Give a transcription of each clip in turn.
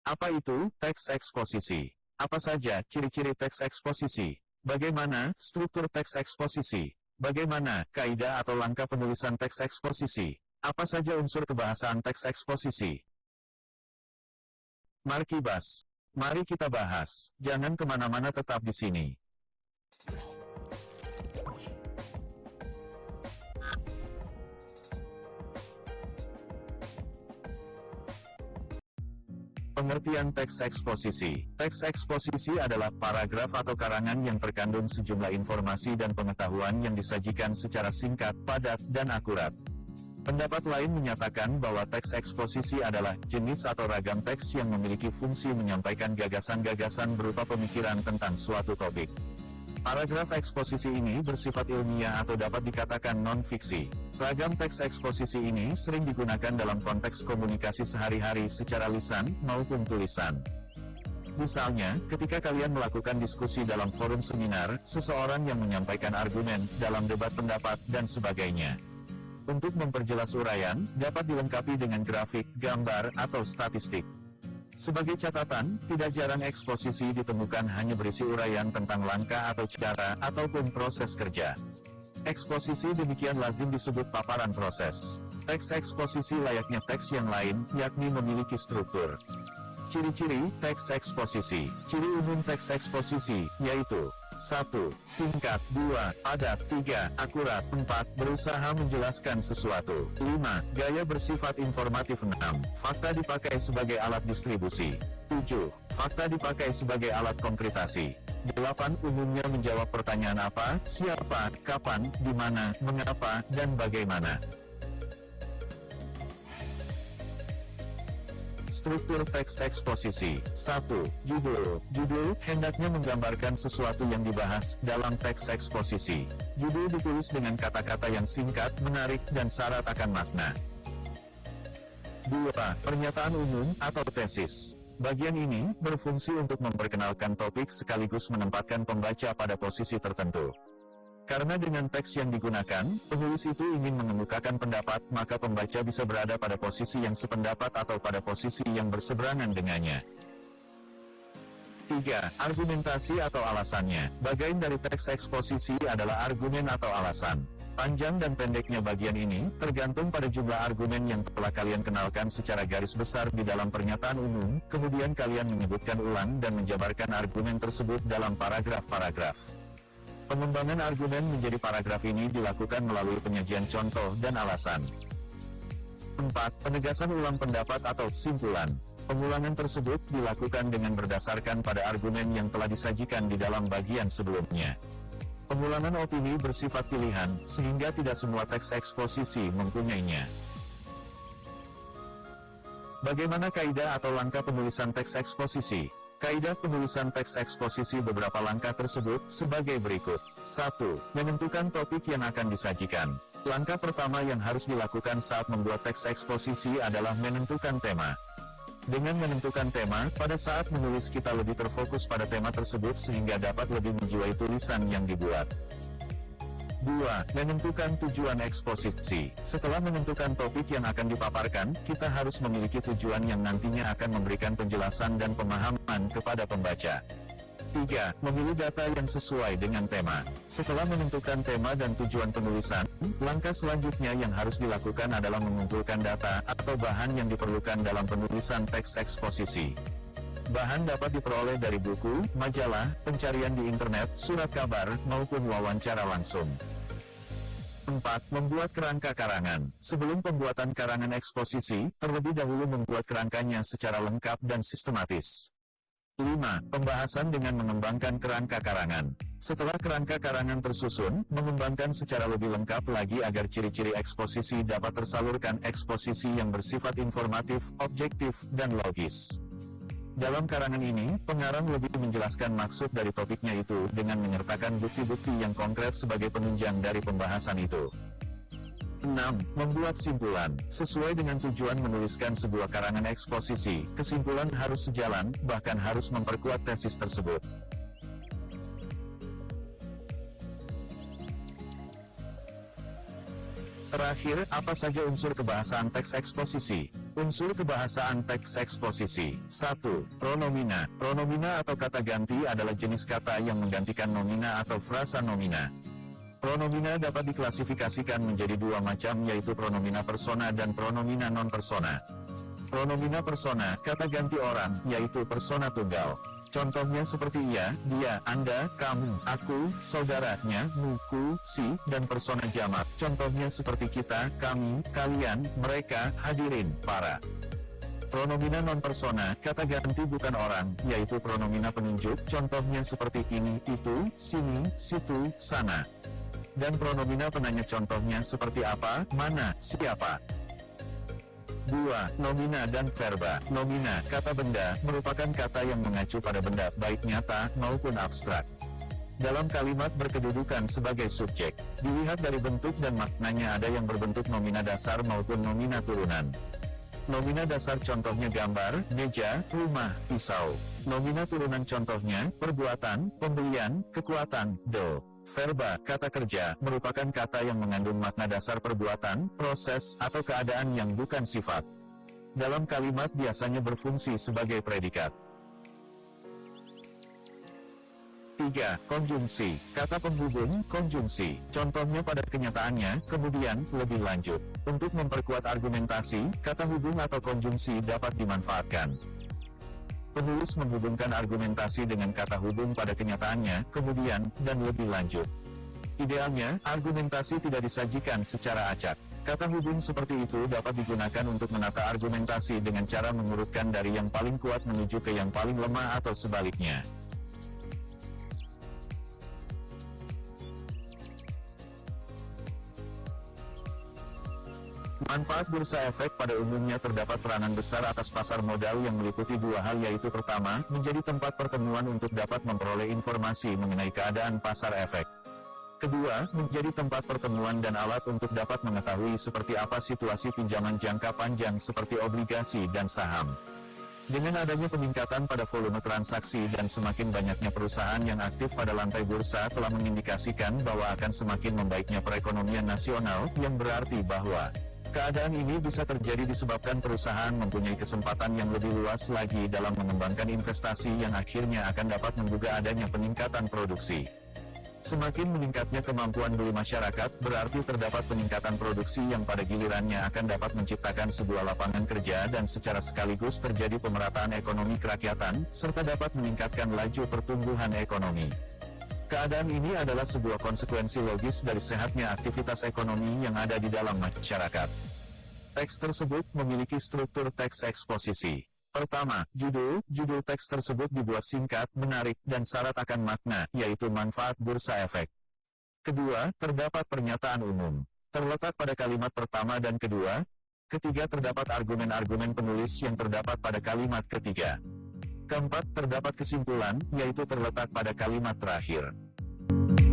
Apa itu teks eksposisi? Apa saja ciri-ciri teks eksposisi? Bagaimana struktur teks eksposisi? Bagaimana kaidah atau langkah penulisan teks eksposisi? Apa saja unsur kebahasaan teks eksposisi? Mari kita bahas. Jangan kemana-mana, tetap di sini. Pengertian teks eksposisi. Teks eksposisi adalah paragraf atau karangan yang terkandung sejumlah informasi dan pengetahuan yang disajikan secara singkat, padat, dan akurat. Pendapat lain menyatakan bahwa teks eksposisi adalah jenis atau ragam teks yang memiliki fungsi menyampaikan gagasan-gagasan berupa pemikiran tentang suatu topik. Paragraf eksposisi ini bersifat ilmiah atau dapat dikatakan non-fiksi. Ragam teks eksposisi ini sering digunakan dalam konteks komunikasi sehari-hari secara lisan maupun tulisan. Misalnya, ketika kalian melakukan diskusi dalam forum seminar, seseorang yang menyampaikan argumen dalam debat pendapat, dan sebagainya. Untuk memperjelas uraian, dapat dilengkapi dengan grafik, gambar, atau statistik. Sebagai catatan, tidak jarang eksposisi ditemukan hanya berisi uraian tentang langkah atau cara, ataupun proses kerja. Eksposisi demikian lazim disebut paparan proses. Teks eksposisi layaknya teks yang lain, yakni memiliki struktur. Ciri-ciri teks eksposisi. Ciri umum teks eksposisi, yaitu 1. Singkat. 2. Padat. 3. Akurat. 4. Berusaha menjelaskan sesuatu. 5. Gaya bersifat informatif. 6. Fakta dipakai sebagai alat distribusi. 7. Fakta dipakai sebagai alat konkretasi. 8. Umumnya menjawab pertanyaan apa, siapa, kapan, di mana, mengapa, dan bagaimana. Struktur teks eksposisi. 1. Judul. Judul hendaknya menggambarkan sesuatu yang dibahas dalam teks eksposisi. Judul ditulis dengan kata-kata yang singkat, menarik, dan syarat akan makna. 2. Pernyataan umum atau tesis. Bagian ini berfungsi untuk memperkenalkan topik sekaligus menempatkan pembaca pada posisi tertentu. Karena dengan teks yang digunakan, penulis itu ingin mengemukakan pendapat, maka pembaca bisa berada pada posisi yang sependapat atau pada posisi yang berseberangan dengannya. 3. Argumentasi atau alasannya. Bagian dari teks eksposisi adalah argumen atau alasan. Panjang dan pendeknya bagian ini, tergantung pada jumlah argumen yang telah kalian kenalkan secara garis besar di dalam pernyataan umum, kemudian kalian menyebutkan ulang dan menjabarkan argumen tersebut dalam paragraf-paragraf. Pengembangan argumen menjadi paragraf ini dilakukan melalui penyajian contoh dan alasan. 4. Penegasan ulang pendapat atau simpulan. Pengulangan tersebut dilakukan dengan berdasarkan pada argumen yang telah disajikan di dalam bagian sebelumnya. Pengulangan opini bersifat pilihan, sehingga tidak semua teks eksposisi mempunyainya. Bagaimana kaidah atau langkah penulisan teks eksposisi? Kaidah penulisan teks eksposisi beberapa langkah tersebut sebagai berikut. 1. Menentukan topik yang akan disajikan. Langkah pertama yang harus dilakukan saat membuat teks eksposisi adalah menentukan tema. Dengan menentukan tema, pada saat menulis kita lebih terfokus pada tema tersebut sehingga dapat lebih menjiwai tulisan yang dibuat. 2. Menentukan tujuan eksposisi. Setelah menentukan topik yang akan dipaparkan, kita harus memiliki tujuan yang nantinya akan memberikan penjelasan dan pemahaman kepada pembaca. 3. Memilih data yang sesuai dengan tema. Setelah menentukan tema dan tujuan penulisan, langkah selanjutnya yang harus dilakukan adalah mengumpulkan data atau bahan yang diperlukan dalam penulisan teks eksposisi. Bahan dapat diperoleh dari buku, majalah, pencarian di internet, surat kabar, maupun wawancara langsung. 4. Membuat kerangka karangan. Sebelum pembuatan karangan eksposisi, terlebih dahulu membuat kerangkanya secara lengkap dan sistematis. 5. Pembahasan dengan mengembangkan kerangka karangan. Setelah kerangka karangan tersusun, mengembangkan secara lebih lengkap lagi agar ciri-ciri eksposisi dapat tersalurkan, eksposisi yang bersifat informatif, objektif, dan logis. Dalam karangan ini, pengarang lebih menjelaskan maksud dari topiknya itu, dengan menyertakan bukti-bukti yang konkret sebagai penunjang dari pembahasan itu. 6. Membuat simpulan. Sesuai dengan tujuan menuliskan sebuah karangan eksposisi, kesimpulan harus sejalan, bahkan harus memperkuat tesis tersebut. Terakhir, apa saja unsur kebahasaan teks eksposisi? Unsur kebahasaan teks eksposisi. 1. Pronomina. Pronomina atau kata ganti adalah jenis kata yang menggantikan nomina atau frasa nomina. Pronomina dapat diklasifikasikan menjadi dua macam, yaitu pronomina persona dan pronomina non-persona. Pronomina persona, kata ganti orang, yaitu persona tunggal. Contohnya seperti ia, dia, anda, kamu, aku, saudaranya, muku, si, dan persona jamak. Contohnya seperti kita, kami, kalian, mereka, hadirin, para. Pronomina non-persona, kata ganti bukan orang, yaitu pronomina penunjuk. Contohnya seperti ini, itu, sini, situ, sana. Dan pronomina penanya, contohnya seperti apa, mana, siapa. 2. Nomina dan verba. Nomina, kata benda, merupakan kata yang mengacu pada benda, baik nyata maupun abstrak. Dalam kalimat berkedudukan sebagai subjek. Dilihat dari bentuk dan maknanya, ada yang berbentuk nomina dasar maupun nomina turunan. Nomina dasar contohnya gambar, meja, rumah, pisau. Nomina turunan contohnya, perbuatan, pembelian, kekuatan, do. Verba, kata kerja, merupakan kata yang mengandung makna dasar perbuatan, proses, atau keadaan yang bukan sifat. Dalam kalimat biasanya berfungsi sebagai predikat. 3. Konjungsi, kata penghubung, konjungsi. Contohnya pada kenyataannya, kemudian, lebih lanjut. Untuk memperkuat argumentasi, kata hubung atau konjungsi dapat dimanfaatkan. Penulis menghubungkan argumentasi dengan kata hubung pada kenyataannya, kemudian, dan lebih lanjut. Idealnya, argumentasi tidak disajikan secara acak. Kata hubung seperti itu dapat digunakan untuk menata argumentasi dengan cara mengurutkan dari yang paling kuat menuju ke yang paling lemah atau sebaliknya. Manfaat bursa efek pada umumnya terdapat peranan besar atas pasar modal yang meliputi dua hal, yaitu pertama, menjadi tempat pertemuan untuk dapat memperoleh informasi mengenai keadaan pasar efek. Kedua, menjadi tempat pertemuan dan alat untuk dapat mengetahui seperti apa situasi pinjaman jangka panjang seperti obligasi dan saham. Dengan adanya peningkatan pada volume transaksi dan semakin banyaknya perusahaan yang aktif pada lantai bursa telah mengindikasikan bahwa akan semakin membaiknya perekonomian nasional, yang berarti bahwa keadaan ini bisa terjadi disebabkan perusahaan mempunyai kesempatan yang lebih luas lagi dalam mengembangkan investasi yang akhirnya akan dapat menggugah adanya peningkatan produksi. Semakin meningkatnya kemampuan beli masyarakat, berarti terdapat peningkatan produksi yang pada gilirannya akan dapat menciptakan sebuah lapangan kerja dan secara sekaligus terjadi pemerataan ekonomi kerakyatan, serta dapat meningkatkan laju pertumbuhan ekonomi. Keadaan ini adalah sebuah konsekuensi logis dari sehatnya aktivitas ekonomi yang ada di dalam masyarakat. Teks tersebut memiliki struktur teks eksposisi. Pertama, judul teks tersebut dibuat singkat, menarik, dan syarat akan makna, yaitu manfaat bursa efek. Kedua, terdapat pernyataan umum. Terletak pada kalimat pertama dan kedua. Ketiga, terdapat argumen-argumen penulis yang terdapat pada kalimat ketiga. Keempat, terdapat kesimpulan, yaitu terletak pada kalimat terakhir.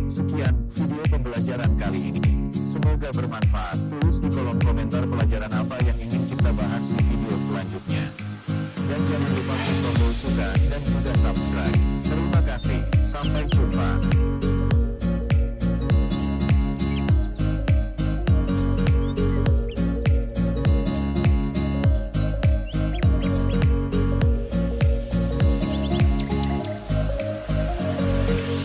Sekian, video pembelajaran kali ini. Semoga bermanfaat. Tulis di kolom komentar pelajaran apa yang ingin kita bahas di video selanjutnya. Dan jangan lupa klik tombol suka dan juga subscribe. Terima kasih, sampai jumpa.